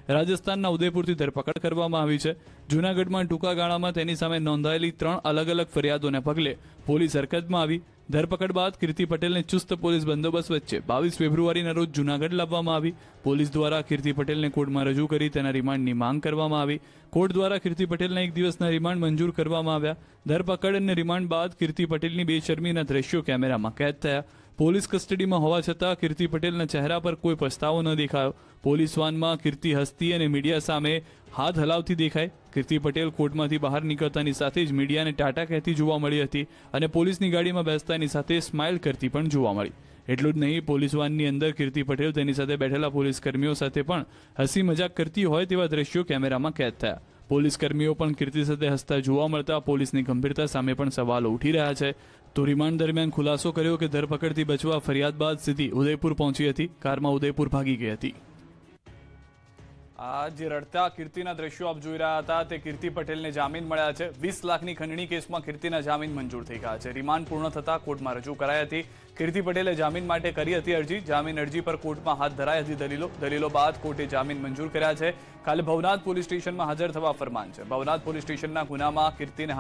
રાજસ્થાનના ઉદયપુરથી ધરપકડ કરવામાં આવી છે। જૂનાગઢમાં ટૂંકા ગાળામાં તેની સામે નોંધાયેલી 3 અલગ અલગ ફરિયાદોને પગલે પોલીસ હરકતમાં આવી। ધરપકડ બાદ કીર્તિ પટેલને ચુસ્ત પોલીસ બંદોબસ્ત વચ્ચે 22 ફેબ્રુઆરીના રોજ જૂનાગઢ લાવવામાં આવી। પોલીસ દ્વારા કીર્તિ પટેલને કોર્ટમાં રજૂ કરી તેના રિમાન્ડની માંગ કરવામાં આવી। કોર્ટ દ્વારા કીર્તિ પટેલના 1 દિવસના રિમાન્ડ મંજૂર કરવામાં આવ્યા। ધરપકડ અને રિમાન્ડ બાદ કીર્તિ પટેલની બેશરમીના દ્રશ્યો કેમેરામાં કેદ થયા। પોલીસ કસ્ટડીમાં હોવા છતાં કીર્તિ પટેલના ચહેરા પર કોઈ પસ્તાવો ન દેખાયો। પોલીસ વાનમાં કીર્તિ હસતી અને મીડિયા સામે હાથ હલાવતી દેખાઈ। કીર્તિ પટેલ કોર્ટમાંથી બહાર નીકળતાની સાથે જ મીડિયાને ટાટા કહેતી જોવા મળી હતી અને પોલીસની ગાડીમાં બેસતાની સાથે સ્માઇલ કરતી પણ જોવા મળી। એટલું જ નહીં, પોલીસ વાનની અંદર કીર્તિ પટેલ તેની સાથે બેઠેલા પોલીસ કર્મીઓ સાથે પણ હસી મજાક કરતી હોય તેવા દ્રશ્યો કેમેરામાં કેદ થયા। પોલીસ કર્મીઓ પણ કીર્તિ સાથે હસતા જોવા મળતા પોલીસની ગંભીરતા સામે પણ સવાલો ઉઠી રહ્યા છે। તો રિમાન્ડ દરમિયાન ખુલાસો કર્યો કે ધરપકડથી બચવા ફરિયાદ બાદ સીધી ઉદયપુર પહોંચી હતી। કારમાં ઉદયપુર ભાગી ગઈ હતી। આ જે રડતા કીર્તિના દ્રશ્યો આપ જોઈ રહ્યા હતા તે કીર્તિ પટેલને જામીન મળ્યા છે। 20 લાખની ખંડણી કેસમાં કીર્તિના જામીન મંજૂર થઈ ગયા છે। રિમાન્ડ પૂર્ણ થતા કોર્ટમાં રજૂ કરાઈ હતી। કીર્તિ પટેલે જામીન માટે કરી હતી અરજી। જામીન અરજી પર કોર્ટમાં હાથ ધરાઈ હતી દલીલો બાદ કોર્ટે જામીન મંજૂર કર્યા છે। કાલે ભવનાથ પોલીસ સ્ટેશનમાં હાજર થવા ફરમાન છે। ભવનાથ પોલીસ સ્ટેશનના ગુનામાં કીર્તિને